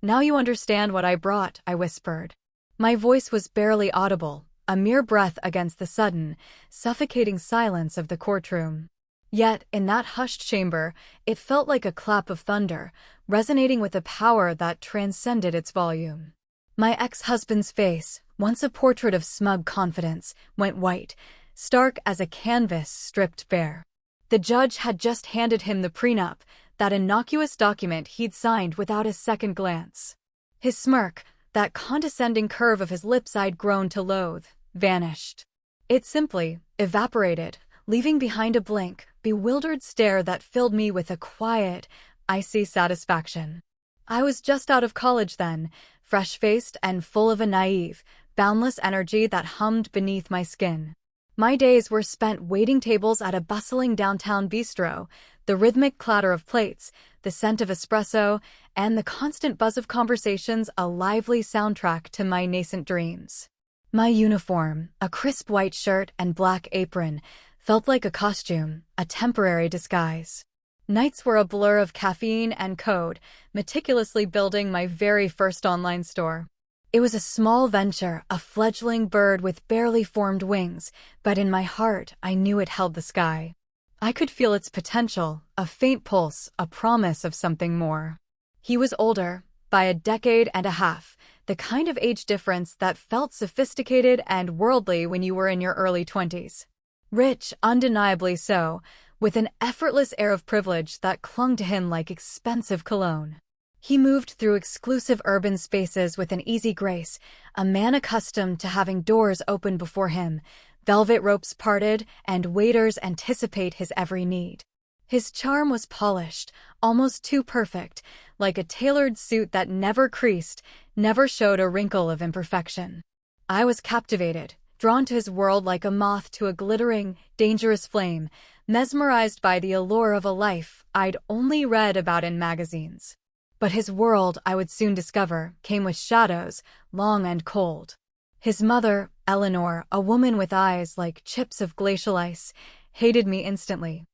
Now you understand what I brought, I whispered. My voice was barely audible, a mere breath against the sudden, suffocating silence of the courtroom. Yet, in that hushed chamber, it felt like a clap of thunder, resonating with a power that transcended its volume. My ex-husband's face, once a portrait of smug confidence, went white, stark as a canvas stripped bare. The judge had just handed him the prenup, that innocuous document he'd signed without a second glance. His smirk, that condescending curve of his lips I'd grown to loathe, vanished. It simply evaporated, leaving behind a blank, bewildered stare that filled me with a quiet, icy satisfaction. I was just out of college then, fresh-faced and full of a naive, boundless energy that hummed beneath my skin. My days were spent waiting tables at a bustling downtown bistro, the rhythmic clatter of plates, the scent of espresso, and the constant buzz of conversations a lively soundtrack to my nascent dreams. My uniform, a crisp white shirt and black apron, felt like a costume, a temporary disguise. Nights were a blur of caffeine and code, meticulously building my very first online store. It was a small venture, a fledgling bird with barely formed wings, but in my heart I knew it held the sky. I could feel its potential, a faint pulse, a promise of something more. He was older, by a decade and a half, the kind of age difference that felt sophisticated and worldly when you were in your early 20s. Rich, undeniably so, with an effortless air of privilege that clung to him like expensive cologne. He moved through exclusive urban spaces with an easy grace, a man accustomed to having doors open before him, velvet ropes parted, and waiters anticipate his every need. His charm was polished, almost too perfect, like a tailored suit that never creased, never showed a wrinkle of imperfection. I was captivated, drawn to his world like a moth to a glittering, dangerous flame, mesmerized by the allure of a life I'd only read about in magazines. But his world, I would soon discover, came with shadows, long and cold. His mother, Eleanor, a woman with eyes like chips of glacial ice, hated me instantly.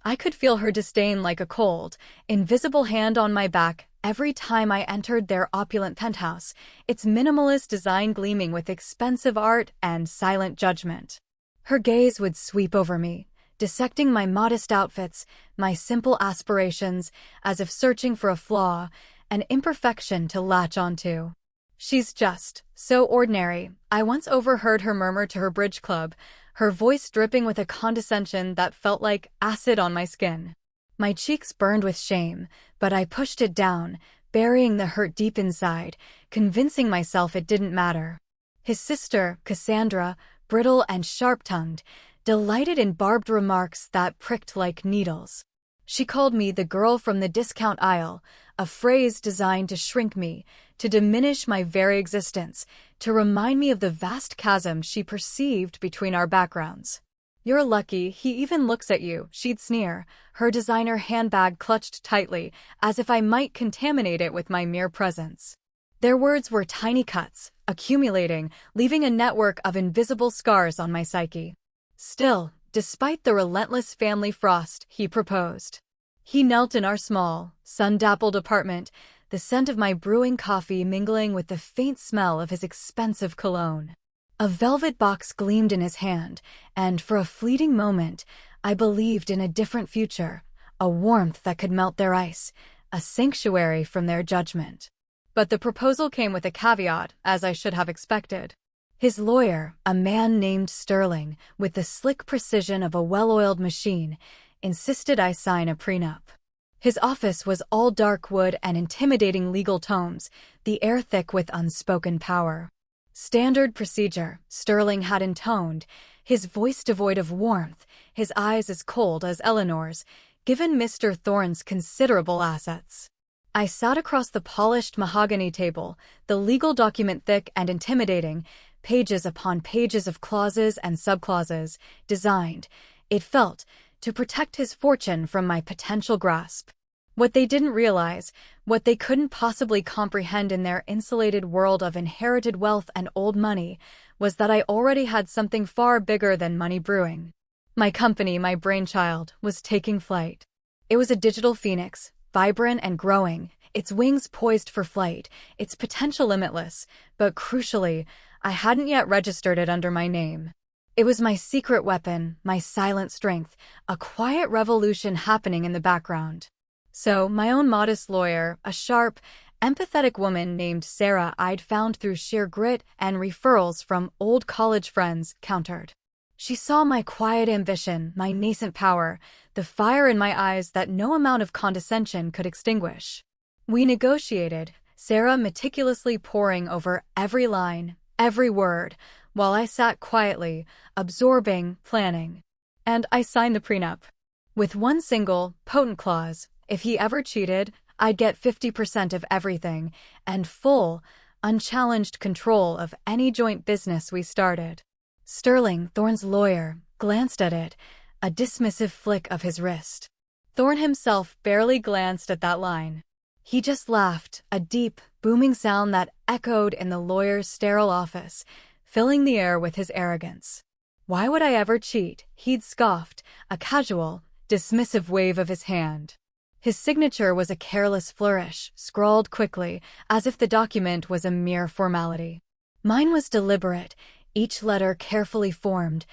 I could feel her disdain like a cold, invisible hand on my back every time I entered their opulent penthouse, its minimalist design gleaming with expensive art and silent judgment. Her gaze would sweep over me, dissecting my modest outfits, my simple aspirations, as if searching for a flaw, an imperfection to latch onto. "She's just so ordinary," I once overheard her murmur to her bridge club, her voice dripping with a condescension that felt like acid on my skin. My cheeks burned with shame, but I pushed it down, burying the hurt deep inside, convincing myself it didn't matter. His sister, Cassandra, brittle and sharp-tongued, delighted in barbed remarks that pricked like needles. She called me the girl from the discount aisle, a phrase designed to shrink me, to diminish my very existence, to remind me of the vast chasm she perceived between our backgrounds. "You're lucky he even looks at you," she'd sneer, her designer handbag clutched tightly, as if I might contaminate it with my mere presence. Their words were tiny cuts, accumulating, leaving a network of invisible scars on my psyche. Still, despite the relentless family frost, he proposed. He knelt in our small, sun-dappled apartment, the scent of my brewing coffee mingling with the faint smell of his expensive cologne. A velvet box gleamed in his hand, and for a fleeting moment, I believed in a different future, a warmth that could melt their ice, a sanctuary from their judgment. But the proposal came with a caveat, as I should have expected. His lawyer, a man named Sterling, with the slick precision of a well-oiled machine, insisted I sign a prenup. His office was all dark wood and intimidating legal tomes, the air thick with unspoken power. Standard procedure, Sterling had intoned, his voice devoid of warmth, his eyes as cold as Eleanor's, given Mr. Thorne's considerable assets. I sat across the polished mahogany table, the legal document thick and intimidating, pages upon pages of clauses and subclauses, designed, it felt, to protect his fortune from my potential grasp. What they didn't realize, what they couldn't possibly comprehend in their insulated world of inherited wealth and old money, was that I already had something far bigger than money brewing. My company, my brainchild, was taking flight. It was a digital phoenix, vibrant and growing, its wings poised for flight, its potential limitless, but crucially, I hadn't yet registered it under my name. It was my secret weapon, my silent strength, a quiet revolution happening in the background. So, my own modest lawyer, a sharp, empathetic woman named Sarah I'd found through sheer grit and referrals from old college friends, countered. She saw my quiet ambition, my nascent power, the fire in my eyes that no amount of condescension could extinguish. We negotiated, Sarah meticulously poring over every line, every word, while I sat quietly, absorbing, planning. And I signed the prenup. With one single, potent clause: if he ever cheated, I'd get 50% of everything, and full, unchallenged control of any joint business we started. Sterling, Thorne's lawyer, glanced at it, a dismissive flick of his wrist. Thorne himself barely glanced at that line. He just laughed, a deep, booming sound that echoed in the lawyer's sterile office, filling the air with his arrogance. Why would I ever cheat? He'd scoffed, a casual, dismissive wave of his hand. His signature was a careless flourish, scrawled quickly, as if the document was a mere formality. Mine was deliberate, each letter carefully formed,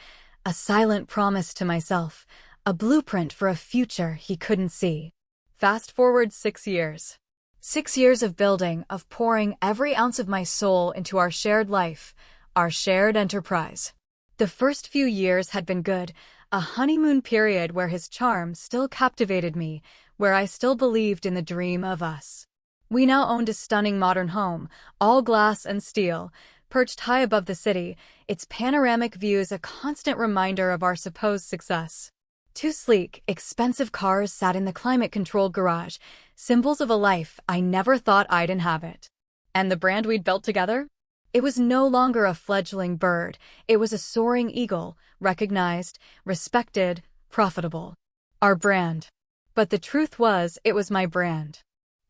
a silent promise to myself, a blueprint for a future he couldn't see. Fast forward 6 years. 6 years of building, of pouring every ounce of my soul into our shared life, our shared enterprise. The first few years had been good, a honeymoon period where his charm still captivated me, where I still believed in the dream of us. We now owned a stunning modern home, all glass and steel, perched high above the city, its panoramic views a constant reminder of our supposed success. 2 sleek, expensive cars sat in the climate-controlled garage, symbols of a life I never thought I'd inhabit. And the brand we'd built together? It was no longer a fledgling bird, it was a soaring eagle, recognized, respected, profitable. Our brand. But the truth was, it was my brand.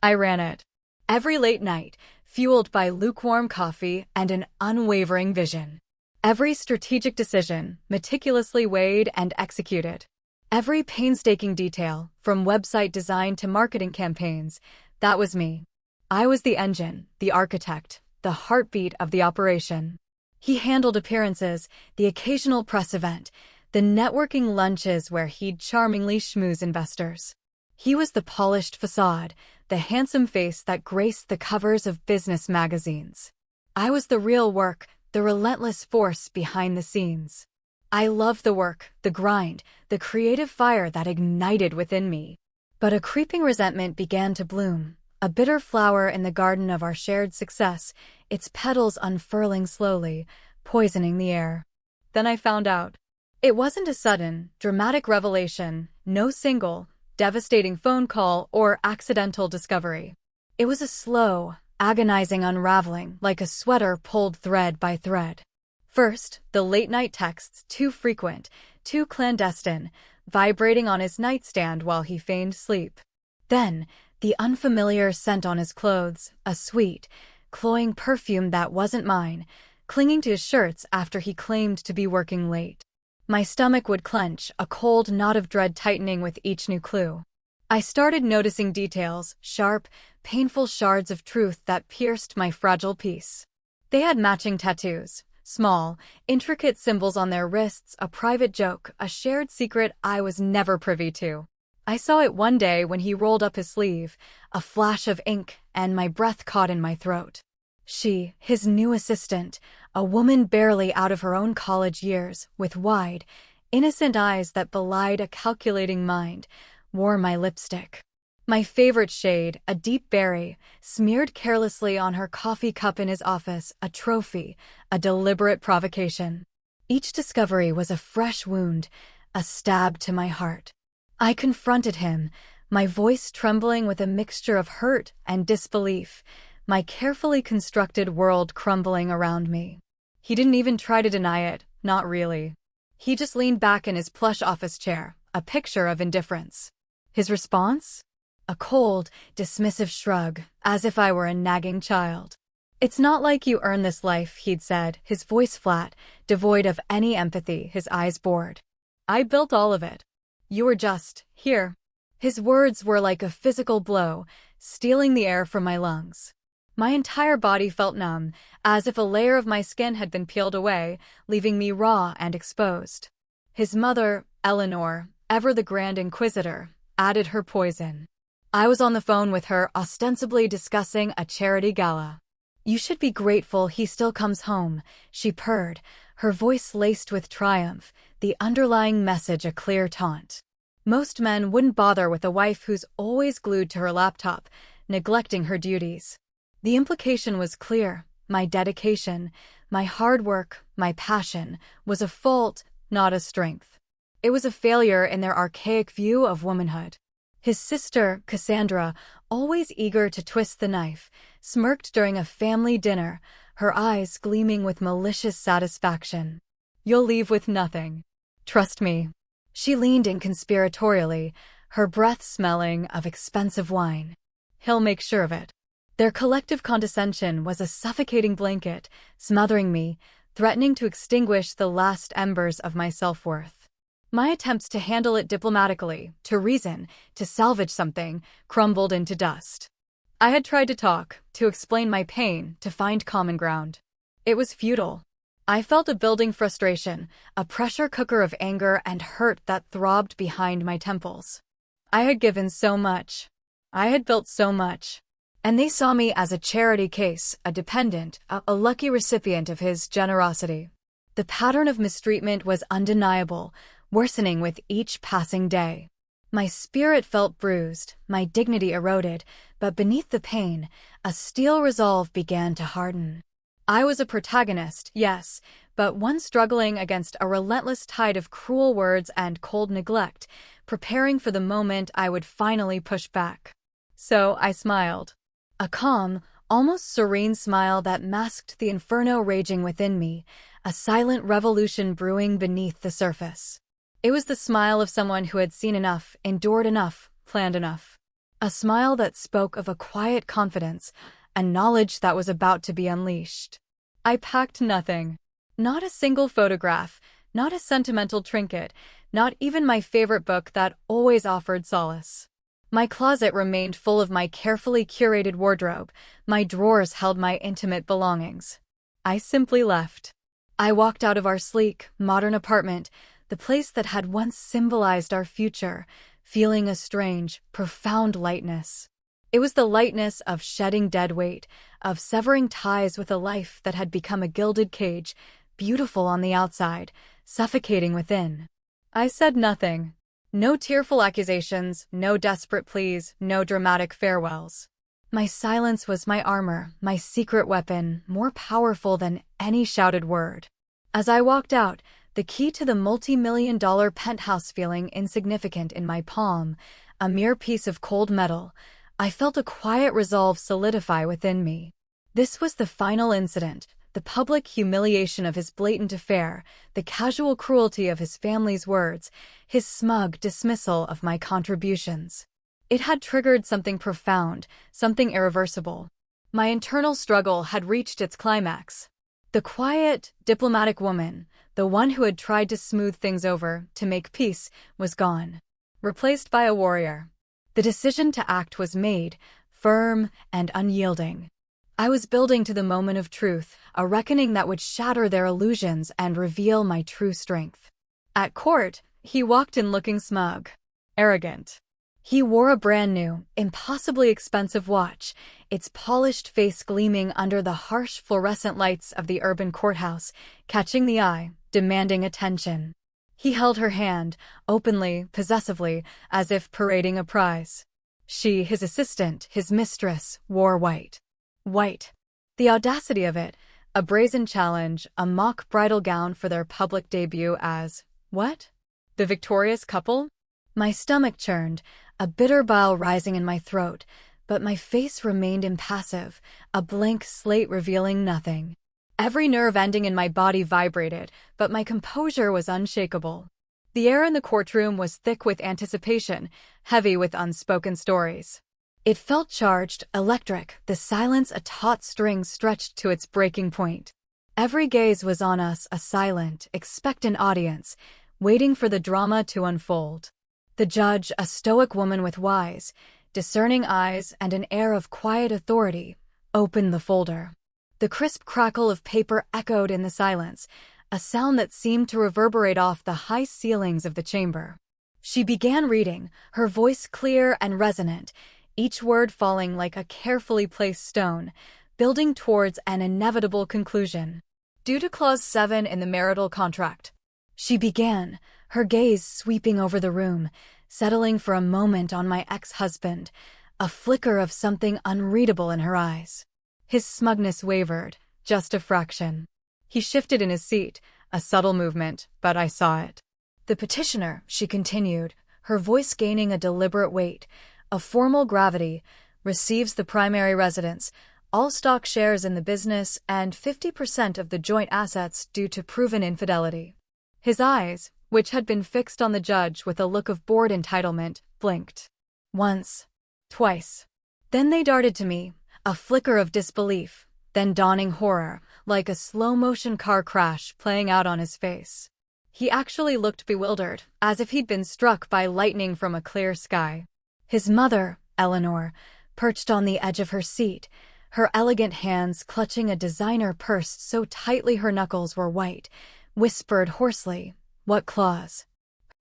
I ran it. Every late night, fueled by lukewarm coffee and an unwavering vision. Every strategic decision, meticulously weighed and executed. Every painstaking detail, from website design to marketing campaigns, that was me. I was the engine, the architect, the heartbeat of the operation. He handled appearances, the occasional press event, the networking lunches where he'd charmingly schmooze investors. He was the polished facade, the handsome face that graced the covers of business magazines. I was the real work, the relentless force behind the scenes. I loved the work, the grind, the creative fire that ignited within me. But a creeping resentment began to bloom, a bitter flower in the garden of our shared success, its petals unfurling slowly, poisoning the air. Then I found out. It wasn't a sudden, dramatic revelation, no single, devastating phone call or accidental discovery. It was a slow, agonizing unraveling, like a sweater pulled thread by thread. First, the late-night texts, too frequent, too clandestine, vibrating on his nightstand while he feigned sleep. Then, the unfamiliar scent on his clothes, a sweet, cloying perfume that wasn't mine, clinging to his shirts after he claimed to be working late. My stomach would clench, a cold knot of dread tightening with each new clue. I started noticing details, sharp, painful shards of truth that pierced my fragile peace. They had matching tattoos, small, intricate symbols on their wrists, a private joke, a shared secret I was never privy to. I saw it one day when he rolled up his sleeve, a flash of ink, and my breath caught in my throat. She, his new assistant, a woman barely out of her own college years, with wide, innocent eyes that belied a calculating mind, wore my lipstick. My favorite shade, a deep berry, smeared carelessly on her coffee cup in his office, a trophy, a deliberate provocation. Each discovery was a fresh wound, a stab to my heart. I confronted him, my voice trembling with a mixture of hurt and disbelief, my carefully constructed world crumbling around me. He didn't even try to deny it, not really. He just leaned back in his plush office chair, a picture of indifference. His response? A cold, dismissive shrug, as if I were a nagging child. "It's not like you earn this life," he'd said, his voice flat, devoid of any empathy, his eyes bored. "I built all of it. You were just here." His words were like a physical blow, stealing the air from my lungs. My entire body felt numb, as if a layer of my skin had been peeled away, leaving me raw and exposed. His mother, Eleanor, ever the Grand Inquisitor, added her poison. I was on the phone with her, ostensibly discussing a charity gala. "You should be grateful he still comes home," she purred, her voice laced with triumph, the underlying message a clear taunt. Most men wouldn't bother with a wife who's always glued to her laptop, neglecting her duties. The implication was clear. My dedication, my hard work, my passion, was a fault, not a strength. It was a failure in their archaic view of womanhood. His sister, Cassandra, always eager to twist the knife, smirked during a family dinner, her eyes gleaming with malicious satisfaction. "You'll leave with nothing. Trust me." She leaned in conspiratorially, her breath smelling of expensive wine. "He'll make sure of it." Their collective condescension was a suffocating blanket, smothering me, threatening to extinguish the last embers of my self-worth. My attempts to handle it diplomatically, to reason, to salvage something, crumbled into dust. I had tried to talk, to explain my pain, to find common ground. It was futile. I felt a building frustration, a pressure cooker of anger and hurt that throbbed behind my temples. I had given so much. I had built so much. And they saw me as a charity case, a dependent, a lucky recipient of his generosity. The pattern of mistreatment was undeniable, worsening with each passing day. My spirit felt bruised, my dignity eroded, but beneath the pain, a steel resolve began to harden. I was a protagonist, yes, but one struggling against a relentless tide of cruel words and cold neglect, preparing for the moment I would finally push back. So I smiled. A calm, almost serene smile that masked the inferno raging within me, a silent revolution brewing beneath the surface. It was the smile of someone who had seen enough, endured enough, planned enough. A smile that spoke of a quiet confidence, a knowledge that was about to be unleashed. I packed nothing. Not a single photograph, not a sentimental trinket, not even my favorite book that always offered solace. My closet remained full of my carefully curated wardrobe, my drawers held my intimate belongings. I simply left. I walked out of our sleek, modern apartment, the place that had once symbolized our future, feeling a strange, profound lightness. It was the lightness of shedding dead weight, of severing ties with a life that had become a gilded cage, beautiful on the outside, suffocating within. I said nothing. No tearful accusations, no desperate pleas, no dramatic farewells. My silence was my armor, my secret weapon, more powerful than any shouted word. As I walked out, the key to the multi-million-dollar penthouse feeling insignificant in my palm, a mere piece of cold metal, I felt a quiet resolve solidify within me. This was the final incident, the public humiliation of his blatant affair, the casual cruelty of his family's words, his smug dismissal of my contributions. It had triggered something profound, something irreversible. My internal struggle had reached its climax. The quiet, diplomatic woman, the one who had tried to smooth things over, to make peace, was gone, replaced by a warrior. The decision to act was made, firm and unyielding. I was building to the moment of truth, a reckoning that would shatter their illusions and reveal my true strength. At court, he walked in looking smug, arrogant. He wore a brand new, impossibly expensive watch, its polished face gleaming under the harsh fluorescent lights of the urban courthouse, catching the eye, demanding attention. He held her hand, openly, possessively, as if parading a prize. She, his assistant, his mistress, wore white. White. The audacity of it, a brazen challenge, a mock bridal gown for their public debut as, what? The victorious couple? My stomach churned, a bitter bile rising in my throat, but my face remained impassive, a blank slate revealing nothing. Every nerve ending in my body vibrated, but my composure was unshakable. The air in the courtroom was thick with anticipation, heavy with unspoken stories. It felt charged, electric, the silence a taut string stretched to its breaking point. Every gaze was on us, a silent, expectant audience, waiting for the drama to unfold. The judge, a stoic woman with wise, discerning eyes and an air of quiet authority, opened the folder. The crisp crackle of paper echoed in the silence, a sound that seemed to reverberate off the high ceilings of the chamber. She began reading, her voice clear and resonant, each word falling like a carefully placed stone, building towards an inevitable conclusion. Due to Clause 7 in the marital contract, she began, her gaze sweeping over the room, settling for a moment on my ex-husband, a flicker of something unreadable in her eyes. His smugness wavered, just a fraction. He shifted in his seat, a subtle movement, but I saw it. The petitioner, she continued, her voice gaining a deliberate weight, a formal gravity, receives the primary residence, all stock shares in the business, and 50% of the joint assets due to proven infidelity. His eyes, which had been fixed on the judge with a look of bored entitlement, blinked. Once. Twice. Then they darted to me, a flicker of disbelief, then dawning horror, like a slow-motion car crash playing out on his face. He actually looked bewildered, as if he'd been struck by lightning from a clear sky. His mother, Eleanor, perched on the edge of her seat, her elegant hands clutching a designer purse so tightly her knuckles were white, whispered hoarsely, "What clause?"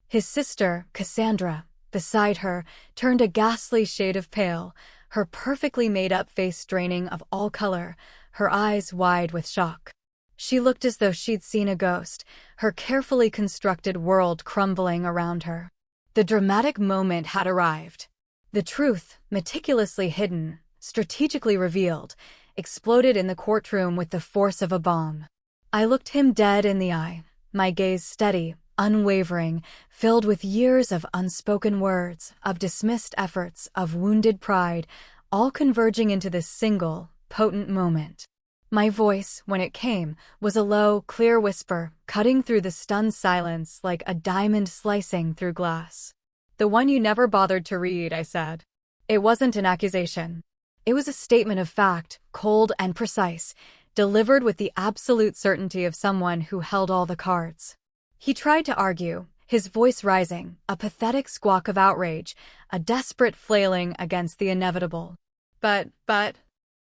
His sister, Cassandra, beside her, turned a ghastly shade of pale, her perfectly made-up face draining of all color, her eyes wide with shock. She looked as though she'd seen a ghost, her carefully constructed world crumbling around her. The dramatic moment had arrived. The truth, meticulously hidden, strategically revealed, exploded in the courtroom with the force of a bomb. I looked him dead in the eye, my gaze steady, unwavering, filled with years of unspoken words, of dismissed efforts, of wounded pride, all converging into this single, potent moment. My voice, when it came, was a low, clear whisper, cutting through the stunned silence like a diamond slicing through glass. "The one you never bothered to read," I said. It wasn't an accusation. It was a statement of fact, cold and precise, delivered with the absolute certainty of someone who held all the cards. He tried to argue, his voice rising, a pathetic squawk of outrage, a desperate flailing against the inevitable. But,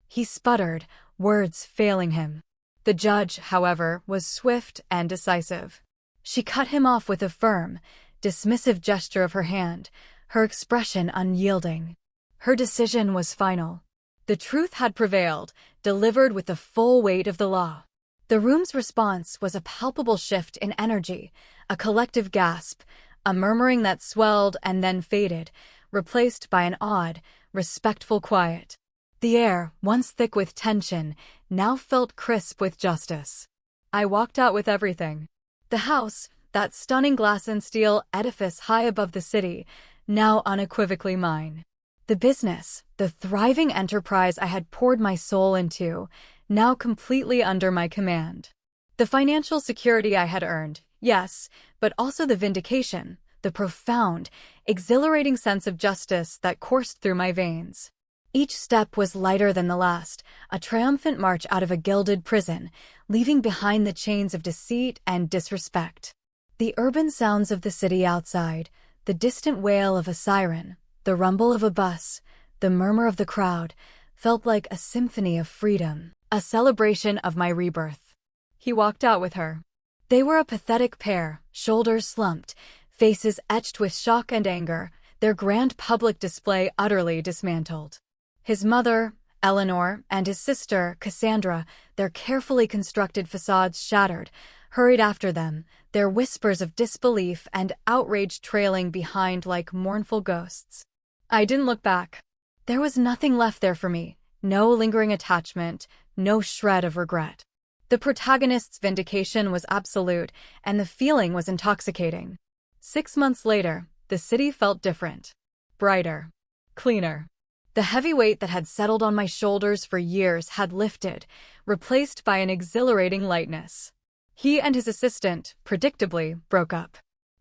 he sputtered, words failing him. The judge, however, was swift and decisive. She cut him off with a firm, dismissive gesture of her hand, her expression unyielding. Her decision was final. The truth had prevailed, delivered with the full weight of the law. The room's response was a palpable shift in energy, a collective gasp, a murmuring that swelled and then faded, replaced by an odd, respectful quiet. The air, once thick with tension, now felt crisp with justice. I walked out with everything. The house, that stunning glass and steel edifice high above the city, now unequivocally mine. The business, the thriving enterprise I had poured my soul into, now completely under my command. The financial security I had earned, yes, but also the vindication, the profound, exhilarating sense of justice that coursed through my veins. Each step was lighter than the last, a triumphant march out of a gilded prison, leaving behind the chains of deceit and disrespect. The urban sounds of the city outside, the distant wail of a siren, the rumble of a bus, the murmur of the crowd, felt like a symphony of freedom, a celebration of my rebirth. He walked out with her. They were a pathetic pair, shoulders slumped, faces etched with shock and anger, their grand public display utterly dismantled. His mother, Eleanor, and his sister, Cassandra, their carefully constructed facades shattered, hurried after them, their whispers of disbelief and outrage trailing behind like mournful ghosts. I didn't look back. There was nothing left there for me, no lingering attachment, no shred of regret. The protagonist's vindication was absolute, and the feeling was intoxicating. 6 months later, the city felt different. Brighter. Cleaner. The heavy weight that had settled on my shoulders for years had lifted, replaced by an exhilarating lightness. He and his assistant, predictably, broke up.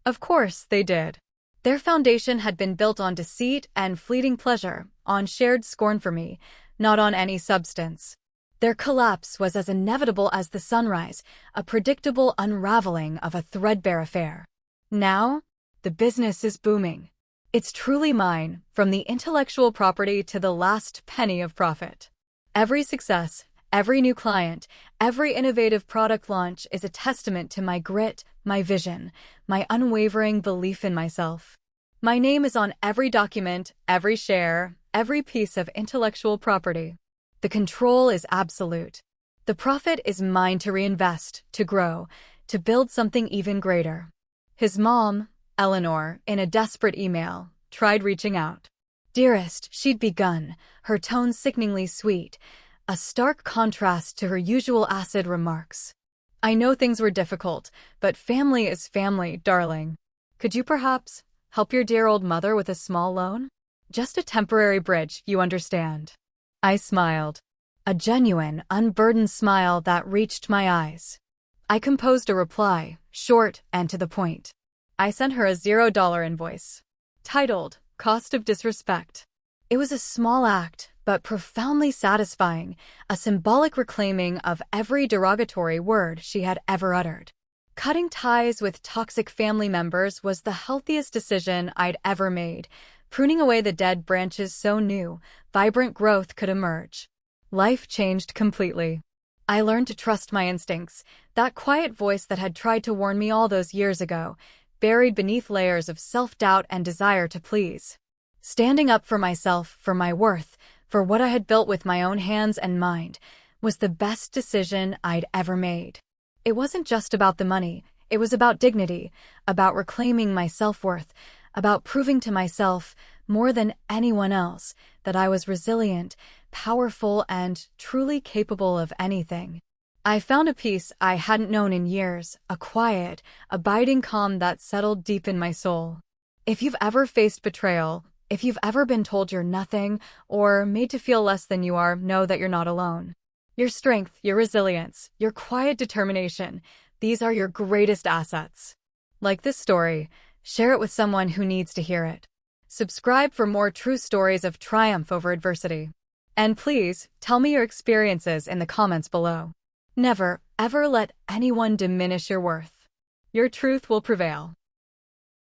Of course, they did. Their foundation had been built on deceit and fleeting pleasure, on shared scorn for me, not on any substance. Their collapse was as inevitable as the sunrise, a predictable unraveling of a threadbare affair. Now, the business is booming. It's truly mine, from the intellectual property to the last penny of profit. Every success, every new client, every innovative product launch is a testament to my grit, my vision, my unwavering belief in myself. My name is on every document, every share, every piece of intellectual property. The control is absolute. The profit is mine to reinvest, to grow, to build something even greater. His mom, Eleanor, in a desperate email, tried reaching out. Dearest, she'd begun, her tone sickeningly sweet, a stark contrast to her usual acid remarks. I know things were difficult, but family is family, darling. Could you perhaps help your dear old mother with a small loan? Just a temporary bridge, you understand. I smiled. A genuine, unburdened smile that reached my eyes. I composed a reply, short and to the point. I sent her a $0 invoice, titled, Cost of Disrespect. It was a small act, but profoundly satisfying, a symbolic reclaiming of every derogatory word she had ever uttered. Cutting ties with toxic family members was the healthiest decision I'd ever made, pruning away the dead branches so new, vibrant growth could emerge. Life changed completely. I learned to trust my instincts, that quiet voice that had tried to warn me all those years ago, buried beneath layers of self-doubt and desire to please. Standing up for myself, for my worth, for what I had built with my own hands and mind, was the best decision I'd ever made. It wasn't just about the money, it was about dignity, about reclaiming my self-worth, about proving to myself, more than anyone else, that I was resilient, powerful, and truly capable of anything. I found a peace I hadn't known in years, a quiet, abiding calm that settled deep in my soul. If you've ever faced betrayal, if you've ever been told you're nothing, or made to feel less than you are, know that you're not alone. Your strength, your resilience, your quiet determination, these are your greatest assets. Like this story, share it with someone who needs to hear it. Subscribe for more true stories of triumph over adversity. And please, tell me your experiences in the comments below. Never, ever let anyone diminish your worth. Your truth will prevail.